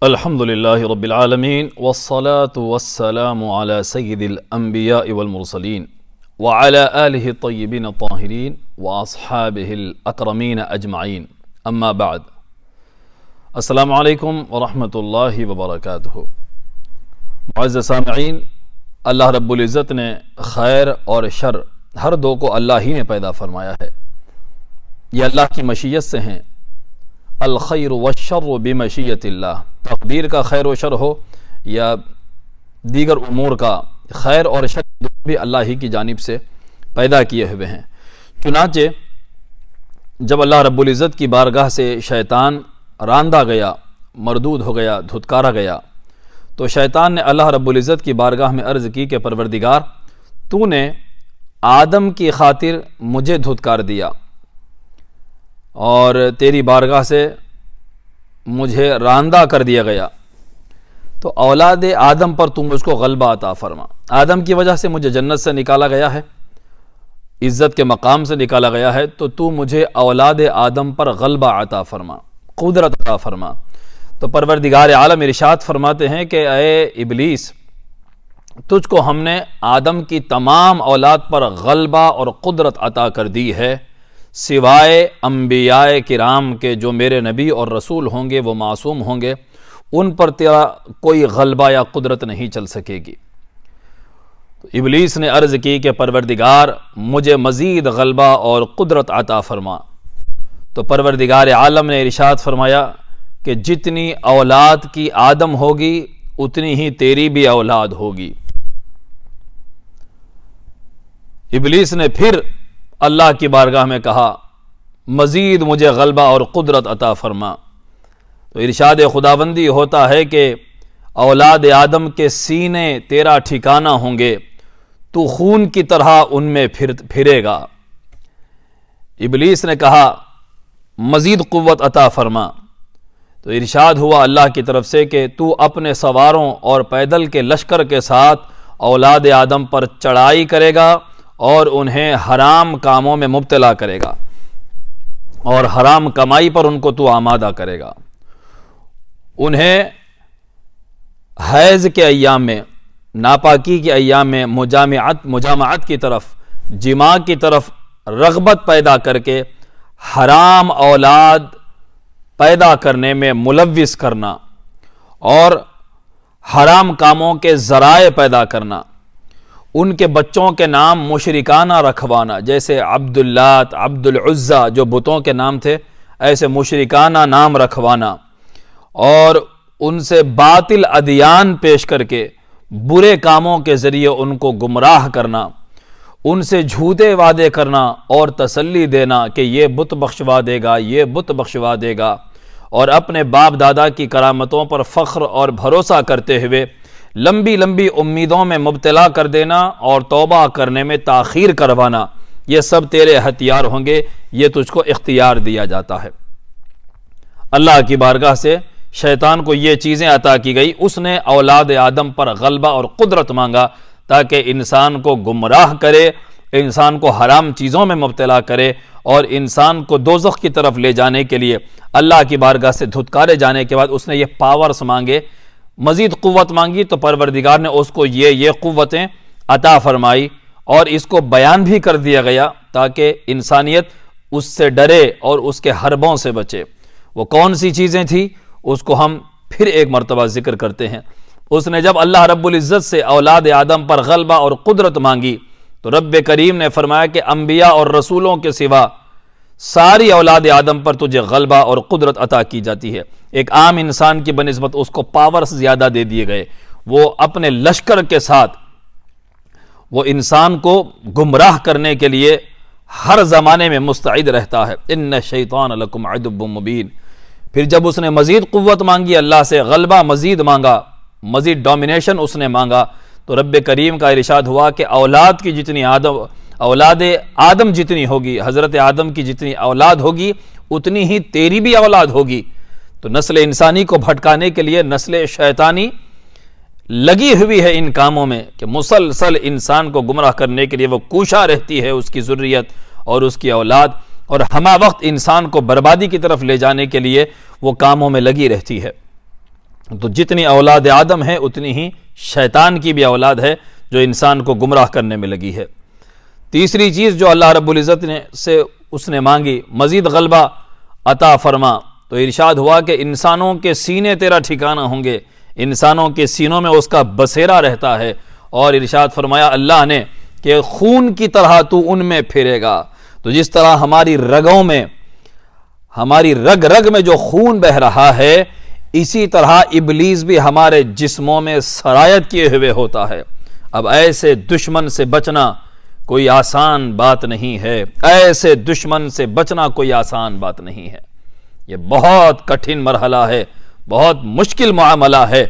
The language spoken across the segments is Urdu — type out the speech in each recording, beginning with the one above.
الحمد لله رب العالمين والصلاة والسلام على سيد الأنبياء والمرسلين وعلى آله الطيبين الطاهرين وأصحابه الأكرمين أجمعين أما بعد السلام علیکم ورحمۃ اللہ وبرکاتہ۔ معزز سامعین، اللہ رب العزت نے خیر اور شر ہر دو کو اللہ ہی نے پیدا فرمایا ہے۔ یہ اللہ کی مشیت سے ہیں۔ الخیر والشر بمشیت اللہ، تقدیر کا خیر و شر ہو یا دیگر امور کا خیر اور شر بھی اللہ ہی کی جانب سے پیدا کیے ہوئے ہیں۔ چنانچہ جب اللہ رب العزت کی بارگاہ سے شیطان راندہ گیا، مردود ہو گیا، دھتکارا گیا، تو شیطان نے اللہ رب العزت کی بارگاہ میں عرض کی کہ پروردگار، تو نے آدم کی خاطر مجھے دھتکار دیا اور تیری بارگاہ سے مجھے راندہ کر دیا گیا، تو اولاد آدم پر تم مجھ کو غلبہ عطا فرما۔ آدم کی وجہ سے مجھے جنت سے نکالا گیا ہے، عزت کے مقام سے نکالا گیا ہے، تو مجھے اولاد آدم پر غلبہ عطا فرما، قدرت عطا فرما۔ تو پروردگار عالم ارشاد فرماتے ہیں کہ اے ابلیس، تجھ کو ہم نے آدم کی تمام اولاد پر غلبہ اور قدرت عطا کر دی ہے، سوائے انبیاء کرام کے جو میرے نبی اور رسول ہوں گے، وہ معصوم ہوں گے، ان پر تیرا کوئی غلبہ یا قدرت نہیں چل سکے گی۔ تو ابلیس نے عرض کی کہ پروردگار، مجھے مزید غلبہ اور قدرت عطا فرما۔ تو پروردگار عالم نے ارشاد فرمایا کہ جتنی اولاد کی آدم ہوگی اتنی ہی تیری بھی اولاد ہوگی۔ ابلیس نے پھر اللہ کی بارگاہ میں کہا، مزید مجھے غلبہ اور قدرت عطا فرما۔ تو ارشاد خداوندی ہوتا ہے کہ اولاد آدم کے سینے تیرا ٹھکانہ ہوں گے، تو خون کی طرح ان میں پھرے گا۔ ابلیس نے کہا، مزید قوت عطا فرما۔ تو ارشاد ہوا اللہ کی طرف سے کہ تو اپنے سواروں اور پیدل کے لشکر کے ساتھ اولاد آدم پر چڑھائی کرے گا اور انہیں حرام کاموں میں مبتلا کرے گا اور حرام کمائی پر ان کو تو آمادہ کرے گا۔ انہیں حیض کے ایام میں، ناپاکی کے ایام میں مجامعت کی طرف، جماع کی طرف رغبت پیدا کر کے حرام اولاد پیدا کرنے میں ملوث کرنا اور حرام کاموں کے ذرائع پیدا کرنا، ان کے بچوں کے نام مشرکانہ رکھوانا، جیسے عبداللات، عبدالعزیٰ جو بتوں کے نام تھے، ایسے مشرکانہ نام رکھوانا اور ان سے باطل ادیان پیش کر کے برے کاموں کے ذریعے ان کو گمراہ کرنا، ان سے جھوٹے وعدے کرنا اور تسلی دینا کہ یہ بت بخشوا دے گا، یہ بت بخشوا دے گا، اور اپنے باپ دادا کی کرامتوں پر فخر اور بھروسہ کرتے ہوئے لمبی لمبی امیدوں میں مبتلا کر دینا اور توبہ کرنے میں تاخیر کروانا، یہ سب تیرے ہتھیار ہوں گے، یہ تجھ کو اختیار دیا جاتا ہے۔ اللہ کی بارگاہ سے شیطان کو یہ چیزیں عطا کی گئی، اس نے اولاد آدم پر غلبہ اور قدرت مانگا تاکہ انسان کو گمراہ کرے، انسان کو حرام چیزوں میں مبتلا کرے اور انسان کو دوزخ کی طرف لے جانے کے لیے اللہ کی بارگاہ سے دھتکارے جانے کے بعد اس نے یہ پاورز مانگے، مزید قوت مانگی، تو پروردگار نے اس کو یہ قوتیں عطا فرمائی اور اس کو بیان بھی کر دیا گیا تاکہ انسانیت اس سے ڈرے اور اس کے حربوں سے بچے۔ وہ کون سی چیزیں تھیں اس کو ہم پھر ایک مرتبہ ذکر کرتے ہیں۔ اس نے جب اللہ رب العزت سے اولاد آدم پر غلبہ اور قدرت مانگی تو رب کریم نے فرمایا کہ انبیاء اور رسولوں کے سوا ساری اولاد آدم پر تجھے غلبہ اور قدرت عطا کی جاتی ہے۔ ایک عام انسان کی بنسبت اس کو پاورز زیادہ دے دیے گئے، وہ اپنے لشکر کے ساتھ وہ انسان کو گمراہ کرنے کے لیے ہر زمانے میں مستعد رہتا ہے۔ ان الشیطان لکم عدو مبین۔ پھر جب اس نے مزید قوت مانگی اللہ سے، غلبہ مزید مانگا، مزید ڈومینیشن اس نے مانگا، تو رب کریم کا ارشاد ہوا کہ اولاد کی جتنی اولاد آدم جتنی ہوگی، حضرت آدم کی جتنی اولاد ہوگی اتنی ہی تیری بھی اولاد ہوگی۔ تو نسل انسانی کو بھٹکانے کے لیے نسل شیطانی لگی ہوئی ہے ان کاموں میں کہ مسلسل انسان کو گمراہ کرنے کے لیے وہ کوشاں رہتی ہے، اس کی ذریت اور اس کی اولاد، اور ہمہ وقت انسان کو بربادی کی طرف لے جانے کے لیے وہ کاموں میں لگی رہتی ہے۔ تو جتنی اولاد آدم ہے اتنی ہی شیطان کی بھی اولاد ہے جو انسان کو گمراہ کرنے میں لگی ہے۔ تیسری چیز جو اللہ رب العزت نے اس نے مانگی، مزید غلبہ عطا فرما، تو ارشاد ہوا کہ انسانوں کے سینے تیرا ٹھکانہ ہوں گے، انسانوں کے سینوں میں اس کا بسیرا رہتا ہے، اور ارشاد فرمایا اللہ نے کہ خون کی طرح تو ان میں پھرے گا۔ تو جس طرح ہماری رگوں میں، ہماری رگ رگ میں جو خون بہ رہا ہے، اسی طرح ابلیس بھی ہمارے جسموں میں سرایت کیے ہوئے ہوتا ہے۔ اب ایسے دشمن سے بچنا کوئی آسان بات نہیں ہے، ایسے دشمن سے بچنا کوئی آسان بات نہیں ہے، یہ بہت کٹھن مرحلہ ہے، بہت مشکل معاملہ ہے۔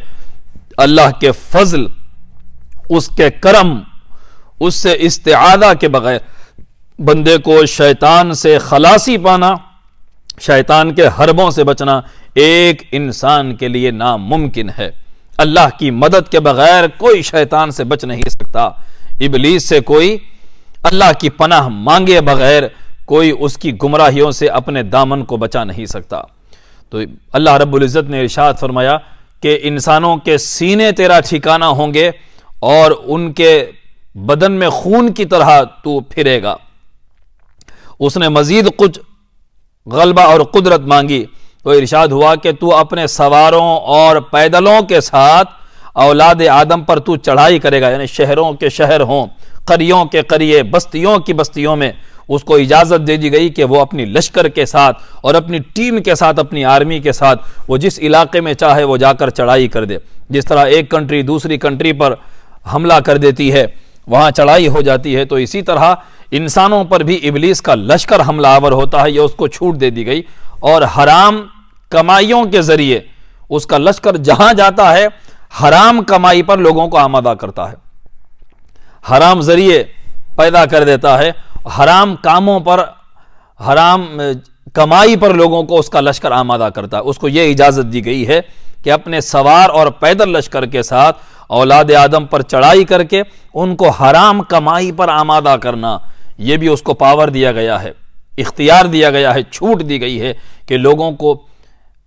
اللہ کے فضل، اس کے کرم، اس سے استعاذہ کے بغیر بندے کو شیطان سے خلاصی پانا، شیطان کے حربوں سے بچنا ایک انسان کے لیے ناممکن ہے۔ اللہ کی مدد کے بغیر کوئی شیطان سے بچ نہیں سکتا، ابلیس سے کوئی اللہ کی پناہ مانگے بغیر کوئی اس کی گمراہیوں سے اپنے دامن کو بچا نہیں سکتا۔ تو اللہ رب العزت نے ارشاد فرمایا کہ انسانوں کے سینے تیرا ٹھکانہ ہوں گے اور ان کے بدن میں خون کی طرح تو پھرے گا۔ اس نے مزید کچھ غلبہ اور قدرت مانگی تو ارشاد ہوا کہ تو اپنے سواروں اور پیدلوں کے ساتھ اولاد آدم پر تو چڑھائی کرے گا، یعنی شہروں کے شہر ہوں، قریوں کے قریے، بستیوں کی بستیوں میں اس کو اجازت دے دی گئی کہ وہ اپنی لشکر کے ساتھ اور اپنی ٹیم کے ساتھ، اپنی آرمی کے ساتھ وہ جس علاقے میں چاہے وہ جا کر چڑھائی کر دے۔ جس طرح ایک کنٹری دوسری کنٹری پر حملہ کر دیتی ہے، وہاں چڑھائی ہو جاتی ہے، تو اسی طرح انسانوں پر بھی ابلیس کا لشکر حملہ آور ہوتا ہے، یہ اس کو چھوٹ دے دی گئی، اور حرام کمائیوں کے ذریعے اس کا لشکر جہاں جاتا ہے حرام کمائی پر لوگوں کو آمادہ کرتا ہے، حرام ذریعے پیدا کر دیتا ہے، حرام کاموں پر، حرام کمائی پر لوگوں کو اس کا لشکر آمادہ کرتا ہے۔ اس کو یہ اجازت دی گئی ہے کہ اپنے سوار اور پیدل لشکر کے ساتھ اولاد آدم پر چڑھائی کر کے ان کو حرام کمائی پر آمادہ کرنا، یہ بھی اس کو پاور دیا گیا ہے، اختیار دیا گیا ہے، چھوٹ دی گئی ہے کہ لوگوں کو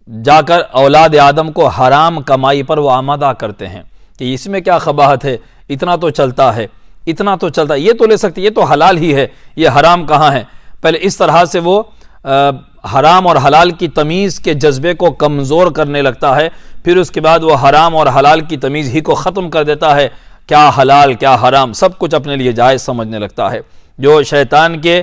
جا کر اولاد آدم کو حرام کمائی پر وہ آمادہ کرتے ہیں کہ اس میں کیا قباحت ہے، اتنا تو چلتا ہے، اتنا تو چلتا ہے، یہ تو لے سکتے، یہ تو حلال ہی ہے، یہ حرام کہاں ہے۔ پہلے اس طرح سے وہ حرام اور حلال کی تمیز کے جذبے کو کمزور کرنے لگتا ہے، پھر اس کے بعد وہ حرام اور حلال کی تمیز ہی کو ختم کر دیتا ہے، کیا حلال کیا حرام سب کچھ اپنے لیے جائز سمجھنے لگتا ہے، جو شیطان کے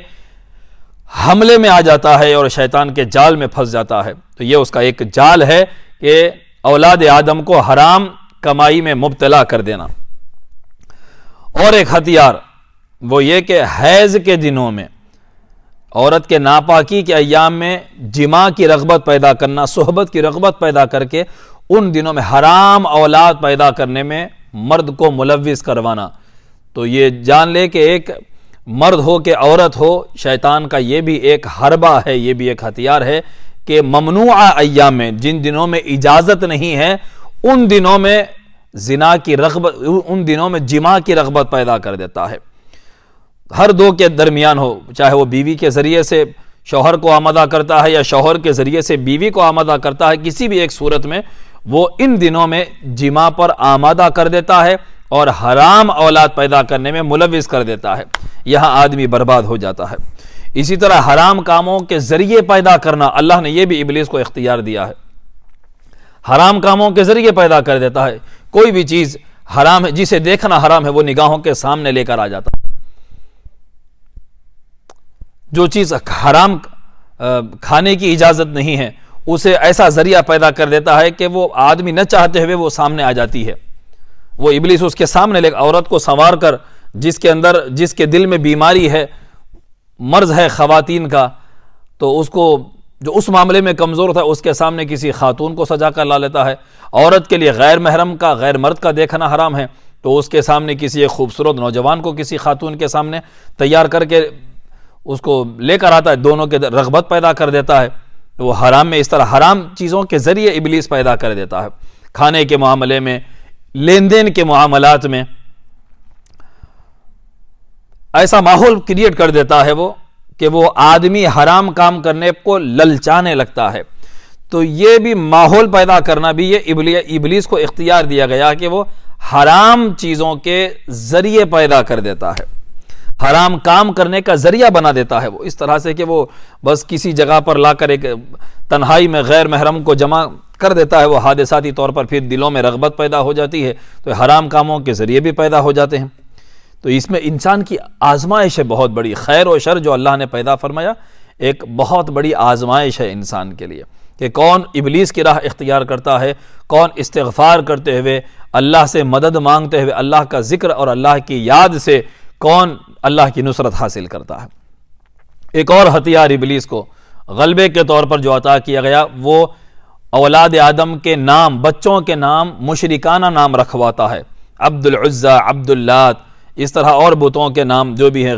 حملے میں آ جاتا ہے اور شیطان کے جال میں پھنس جاتا ہے۔ تو یہ اس کا ایک جال ہے کہ اولاد آدم کو حرام کمائی میں مبتلا کر دینا۔ اور ایک ہتھیار وہ یہ کہ حیض کے دنوں میں، عورت کے ناپاکی کے ایام میں جماع کی رغبت پیدا کرنا، صحبت کی رغبت پیدا کر کے ان دنوں میں حرام اولاد پیدا کرنے میں مرد کو ملوث کروانا۔ تو یہ جان لے کہ ایک مرد ہو کہ عورت ہو، شیطان کا یہ بھی ایک حربہ ہے، یہ بھی ایک ہتھیار ہے کہ ممنوعہ ایام میں، جن دنوں میں اجازت نہیں ہے، ان دنوں میں زنا کی رغبت، ان دنوں میں جماع کی رغبت پیدا کر دیتا ہے۔ ہر دو کے درمیان ہو، چاہے وہ بیوی کے ذریعے سے شوہر کو آمادہ کرتا ہے یا شوہر کے ذریعے سے بیوی کو آمادہ کرتا ہے، کسی بھی ایک صورت میں وہ ان دنوں میں جماع پر آمادہ کر دیتا ہے اور حرام اولاد پیدا کرنے میں ملوث کر دیتا ہے، یہاں آدمی برباد ہو جاتا ہے۔ اسی طرح حرام کاموں کے ذریعے پیدا کرنا، اللہ نے یہ بھی ابلیس کو اختیار دیا ہے، حرام کاموں کے ذریعے پیدا کر دیتا ہے۔ کوئی بھی چیز حرام ہے، جسے دیکھنا حرام ہے، وہ نگاہوں کے سامنے لے کر آ جاتا ہے۔ جو چیز حرام کھانے کی اجازت نہیں ہے، اسے ایسا ذریعہ پیدا کر دیتا ہے کہ وہ آدمی نہ چاہتے ہوئے وہ سامنے آ جاتی ہے۔ وہ ابلیس اس کے سامنے لے عورت کو سنوار کر، جس کے اندر، جس کے دل میں بیماری ہے، مرض ہے خواتین کا، تو اس کو جو اس معاملے میں کمزور تھا، اس کے سامنے کسی خاتون کو سجا کر لا لیتا ہے۔ عورت کے لیے غیر محرم کا، غیر مرد کا دیکھنا حرام ہے، تو اس کے سامنے کسی ایک خوبصورت نوجوان کو کسی خاتون کے سامنے تیار کر کے اس کو لے کر آتا ہے، دونوں کے رغبت پیدا کر دیتا ہے۔ تو وہ حرام میں اس طرح حرام چیزوں کے ذریعے ابلیس پیدا کر دیتا ہے، کھانے کے معاملے میں، لین دین کے معاملات میں ایسا ماحول کریٹ کر دیتا ہے وہ کہ وہ آدمی حرام کام کرنے کو للچانے لگتا ہے۔ تو یہ بھی ماحول پیدا کرنا بھی یہ ابلیس کو اختیار دیا گیا کہ وہ حرام چیزوں کے ذریعے پیدا کر دیتا ہے، حرام کام کرنے کا ذریعہ بنا دیتا ہے، وہ اس طرح سے کہ وہ بس کسی جگہ پر لا کر ایک تنہائی میں غیر محرم کو جمع کر دیتا ہے، وہ حادثاتی طور پر پھر دلوں میں رغبت پیدا ہو جاتی ہے، تو حرام کاموں کے ذریعے بھی پیدا ہو جاتے ہیں۔ تو اس میں انسان کی آزمائش ہے بہت بڑی، خیر و شر جو اللہ نے پیدا فرمایا ایک بہت بڑی آزمائش ہے انسان کے لیے، کہ کون ابلیس کی راہ اختیار کرتا ہے، کون استغفار کرتے ہوئے اللہ سے مدد مانگتے ہوئے اللہ کا ذکر اور اللہ کی یاد سے کون اللہ کی نصرت حاصل کرتا ہے۔ ایک اور ہتھیار ابلیس کو غلبے کے طور پر جو عطا کیا گیا، وہ اولاد آدم کے نام، بچوں کے نام مشرکانہ نام رکھواتا ہے، عبد العزیٰ، عبد اللات، اس طرح اور بتوں کے نام جو بھی ہیں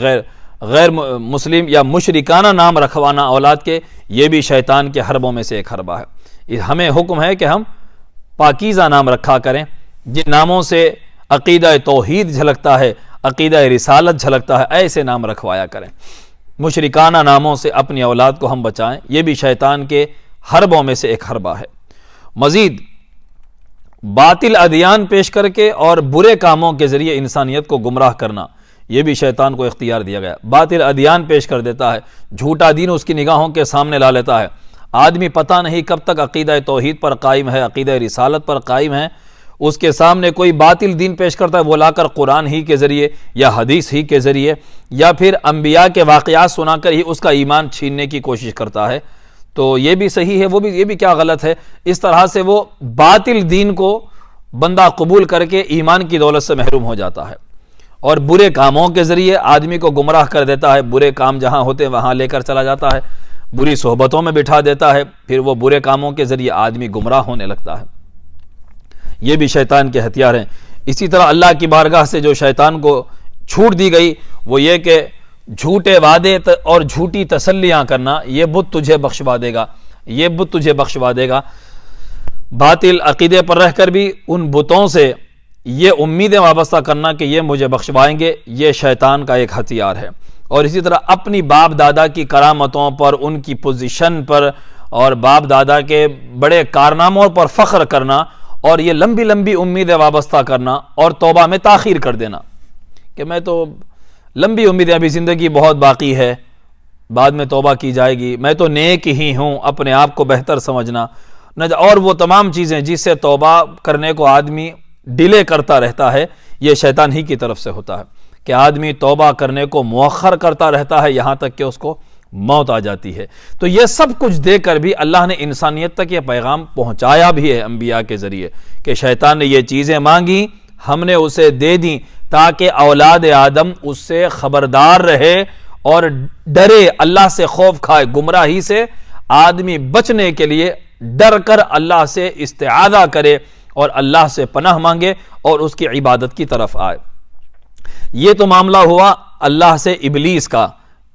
غیر مسلم یا مشرکانہ نام رکھوانا اولاد کے، یہ بھی شیطان کے حربوں میں سے ایک حربہ ہے۔ ہمیں حکم ہے کہ ہم پاکیزہ نام رکھا کریں، جن ناموں سے عقیدہ توحید جھلکتا ہے، عقیدہ رسالت جھلکتا ہے، ایسے نام رکھوایا کریں۔ مشرکانہ ناموں سے اپنی اولاد کو ہم بچائیں، یہ بھی شیطان کے حربوں میں سے ایک حربہ ہے۔ مزید باطل ادیان پیش کر کے اور برے کاموں کے ذریعے انسانیت کو گمراہ کرنا، یہ بھی شیطان کو اختیار دیا گیا۔ باطل ادیان پیش کر دیتا ہے، جھوٹا دین اس کی نگاہوں کے سامنے لا لیتا ہے، آدمی پتہ نہیں کب تک عقیدہ توحید پر قائم ہے، عقیدہ رسالت پر قائم ہے، اس کے سامنے کوئی باطل دین پیش کرتا ہے، وہ لا کر قرآن ہی کے ذریعے یا حدیث ہی کے ذریعے یا پھر انبیاء کے واقعات سنا کر ہی اس کا ایمان چھیننے کی کوشش کرتا ہے۔ تو یہ بھی صحیح ہے، یہ بھی کیا غلط ہے۔ اس طرح سے وہ باطل دین کو بندہ قبول کر کے ایمان کی دولت سے محروم ہو جاتا ہے، اور برے کاموں کے ذریعے آدمی کو گمراہ کر دیتا ہے، برے کام جہاں ہوتے ہیں وہاں لے کر چلا جاتا ہے، بری صحبتوں میں بٹھا دیتا ہے، پھر وہ برے کاموں کے ذریعے آدمی گمراہ ہونے لگتا ہے۔ یہ بھی شیطان کے ہتھیار ہیں۔ اسی طرح اللہ کی بارگاہ سے جو شیطان کو چھوٹ دی گئی وہ یہ کہ جھوٹے وعدے اور جھوٹی تسلیاں کرنا، یہ بت تجھے بخشوا دے گا، یہ بت تجھے بخشوا دے گا۔ باطل عقیدے پر رہ کر بھی ان بتوں سے یہ امیدیں وابستہ کرنا کہ یہ مجھے بخشوائیں گے، یہ شیطان کا ایک ہتھیار ہے۔ اور اسی طرح اپنی باپ دادا کی کرامتوں پر، ان کی پوزیشن پر اور باپ دادا کے بڑے کارناموں پر فخر کرنا، اور یہ لمبی لمبی امیدیں وابستہ کرنا اور توبہ میں تاخیر کر دینا کہ میں تو لمبی امیدیں، ابھی زندگی بہت باقی ہے، بعد میں توبہ کی جائے گی، میں تو نیک ہی ہوں، اپنے آپ کو بہتر سمجھنا، اور وہ تمام چیزیں جس سے توبہ کرنے کو آدمی ڈیلے کرتا رہتا ہے، یہ شیطان ہی کی طرف سے ہوتا ہے کہ آدمی توبہ کرنے کو مؤخر کرتا رہتا ہے یہاں تک کہ اس کو موت آ جاتی ہے۔ تو یہ سب کچھ دے کر بھی اللہ نے انسانیت تک یہ پیغام پہنچایا بھی ہے انبیاء کے ذریعے کہ شیطان نے یہ چیزیں مانگی، ہم نے اسے دے دیں تاکہ اولاد آدم اس سے خبردار رہے اور ڈرے، اللہ سے خوف کھائے۔ گمراہی سے آدمی بچنے کے لیے ڈر کر اللہ سے استعاذہ کرے اور اللہ سے پناہ مانگے اور اس کی عبادت کی طرف آئے۔ یہ تو معاملہ ہوا اللہ سے ابلیس کا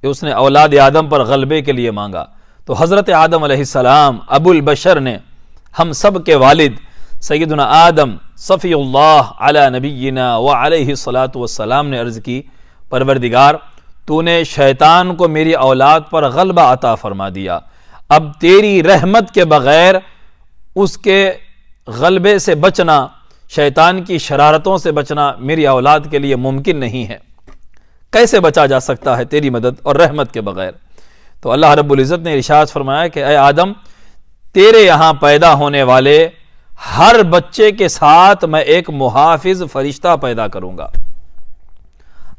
کہ اس نے اولاد آدم پر غلبے کے لیے مانگا۔ تو حضرت آدم علیہ السلام ابو البشر نے، ہم سب کے والد سیدنا آدم صفی اللہ علی نبینا وعلیہ الصلاۃ والسلام نے عرض کی، پروردگار تو نے شیطان کو میری اولاد پر غلبہ عطا فرما دیا، اب تیری رحمت کے بغیر اس کے غلبے سے بچنا، شیطان کی شرارتوں سے بچنا میری اولاد کے لیے ممکن نہیں ہے۔ کیسے بچا جا سکتا ہے تیری مدد اور رحمت کے بغیر؟ تو اللہ رب العزت نے ارشاد فرمایا کہ اے آدم، تیرے یہاں پیدا ہونے والے ہر بچے کے ساتھ میں ایک محافظ فرشتہ پیدا کروں گا۔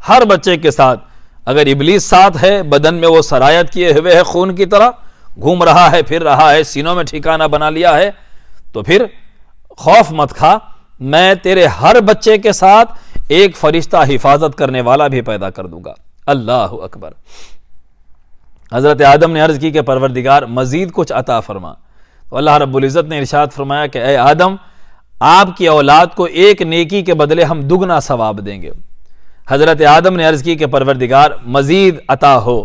ہر بچے کے ساتھ، اگر ابلیس ساتھ ہے، بدن میں وہ سرایت کیے ہوئے ہے، خون کی طرح گھوم رہا ہے، پھر رہا ہے، سینوں میں ٹھکانہ بنا لیا ہے، تو پھر خوف مت کھا، میں تیرے ہر بچے کے ساتھ ایک فرشتہ حفاظت کرنے والا بھی پیدا کر دوں گا۔ اللہ اکبر۔ حضرت آدم نے عرض کی کہ پروردگار مزید کچھ عطا فرما، تو اللہ رب العزت نے ارشاد فرمایا کہ اے آدم، آپ کی اولاد کو ایک نیکی کے بدلے ہم دگنا ثواب دیں گے۔ حضرت آدم نے عرض کی کہ پروردگار مزید عطا ہو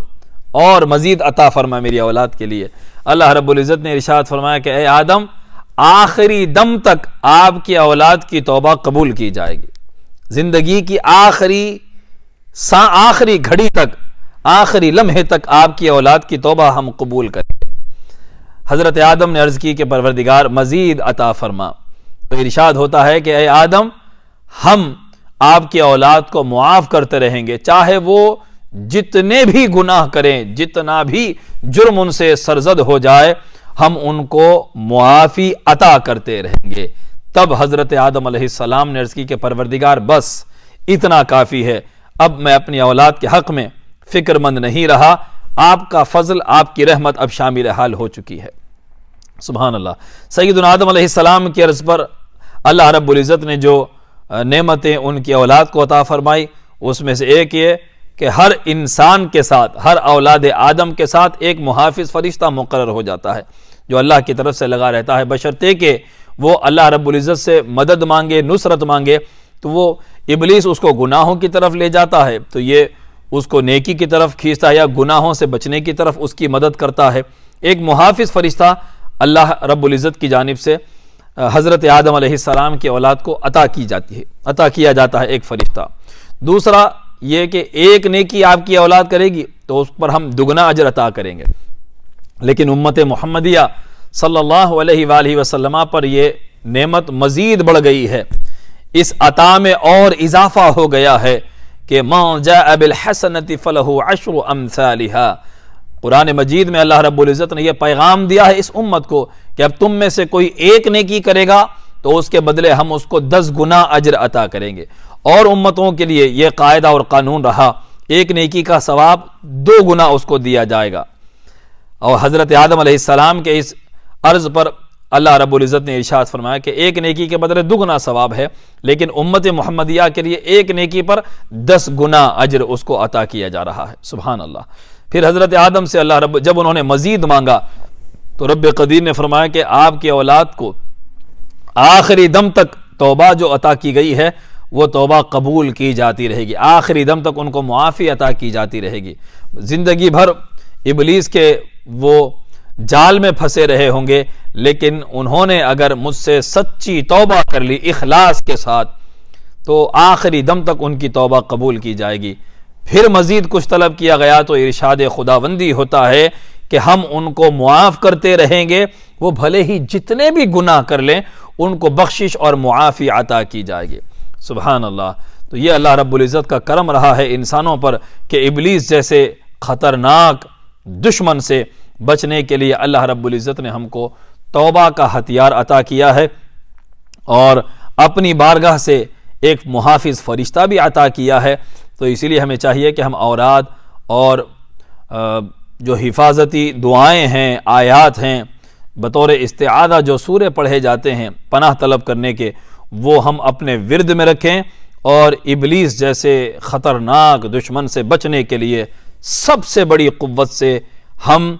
اور مزید عطا فرما میری اولاد کے لیے۔ اللہ رب العزت نے ارشاد فرمایا کہ اے آدم، آخری دم تک آپ کی اولاد کی توبہ قبول کی جائے گی، زندگی کی آخری گھڑی تک، آخری لمحے تک آپ کی اولاد کی توبہ ہم قبول کریں گے۔ حضرت آدم نے عرض کی کہ پروردگار مزید عطا فرما، تو ارشاد ہوتا ہے کہ اے آدم، ہم آپ کی اولاد کو معاف کرتے رہیں گے، چاہے وہ جتنے بھی گناہ کریں، جتنا بھی جرم ان سے سرزد ہو جائے، ہم ان کو معافی عطا کرتے رہیں گے۔ تب حضرت آدم علیہ السلام نے عرض کی کہ پروردگار بس اتنا کافی ہے، اب میں اپنی اولاد کے حق میں فکر مند نہیں رہا، آپ کا فضل، آپ کی رحمت اب شامل حال ہو چکی ہے۔ سبحان اللہ۔ سیدنا آدم علیہ السلام کی عرض پر اللہ رب العزت نے جو نعمتیں ان کی اولاد کو عطا فرمائی، اس میں سے ایک یہ کہ ہر انسان کے ساتھ، ہر اولاد آدم کے ساتھ ایک محافظ فرشتہ مقرر ہو جاتا ہے جو اللہ کی طرف سے لگا رہتا ہے، بشرطے کہ وہ اللہ رب العزت سے مدد مانگے، نصرت مانگے، تو وہ ابلیس اس کو گناہوں کی طرف لے جاتا ہے تو یہ اس کو نیکی کی طرف کھینچتا ہے، یا گناہوں سے بچنے کی طرف اس کی مدد کرتا ہے۔ ایک محافظ فرشتہ اللہ رب العزت کی جانب سے حضرت آدم علیہ السلام کی اولاد کو عطا کیا جاتا ہے ایک فرشتہ۔ دوسرا یہ کہ ایک نیکی آپ کی اولاد کرے گی تو اس پر ہم دگنا اجر عطا کریں گے، لیکن امت محمدیہ صلی اللہ علیہ وآلہ وسلم پر یہ نعمت مزید بڑھ گئی ہے، اس عطا میں اور اضافہ ہو گیا ہے کہ مَن جَاءَ بِالْحَسَنَةِ فَلَهُ عَشْرُ أَمْثَالِهَا۔ قرآن مجید میں اللہ رب العزت نے یہ پیغام دیا ہے اس امت کو کہ اب تم میں سے کوئی ایک نیکی کرے گا تو اس کے بدلے ہم اس کو 10 گنا اجر عطا کریں گے، اور امتوں کے لیے یہ قاعدہ اور قانون رہا، ایک نیکی کا ثواب 2 گنا اس کو دیا جائے گا۔ اور حضرت آدم علیہ السلام کے اس عرض پر اللہ رب العزت نے ارشاد فرمایا کہ ایک نیکی کے بدلے 2 گنا ثواب ہے، لیکن امت محمدیہ کے لیے ایک نیکی پر 10 گنا اجر اس کو عطا کیا جا رہا ہے۔ سبحان اللہ۔ پھر حضرت آدم سے جب انہوں نے مزید مانگا تو رب قدیر نے فرمایا کہ آپ کی اولاد کو آخری دم تک توبہ جو عطا کی گئی ہے وہ توبہ قبول کی جاتی رہے گی، آخری دم تک ان کو معافی عطا کی جاتی رہے گی۔ زندگی بھر ابلیس کے وہ جال میں پھنسے رہے ہوں گے، لیکن انہوں نے اگر مجھ سے سچی توبہ کر لی اخلاص کے ساتھ تو آخری دم تک ان کی توبہ قبول کی جائے گی۔ پھر مزید کچھ طلب کیا گیا تو ارشاد خداوندی ہوتا ہے کہ ہم ان کو معاف کرتے رہیں گے، وہ بھلے ہی جتنے بھی گناہ کر لیں ان کو بخشش اور معافی عطا کی جائے گی۔ سبحان اللہ۔ تو یہ اللہ رب العزت کا کرم رہا ہے انسانوں پر کہ ابلیس جیسے خطرناک دشمن سے بچنے کے لیے اللہ رب العزت نے ہم کو توبہ کا ہتھیار عطا کیا ہے، اور اپنی بارگاہ سے ایک محافظ فرشتہ بھی عطا کیا ہے۔ تو اسی لیے ہمیں چاہیے کہ ہم اوراد اور جو حفاظتی دعائیں ہیں، آیات ہیں، بطور استعاذہ جو سورے پڑھے جاتے ہیں پناہ طلب کرنے کے، وہ ہم اپنے ورد میں رکھیں، اور ابلیس جیسے خطرناک دشمن سے بچنے کے لیے سب سے بڑی قوت سے ہم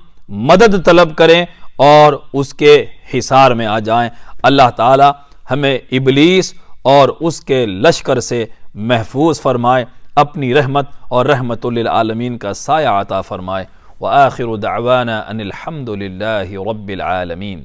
مدد طلب کریں اور اس کے حصار میں آ جائیں۔ اللہ تعالی ہمیں ابلیس اور اس کے لشکر سے محفوظ فرمائے، اپنی رحمت اور رحمت للعالمین کا سایہ عطا فرمائے۔ وآخر دعوانا ان الحمد للہ رب العالمین۔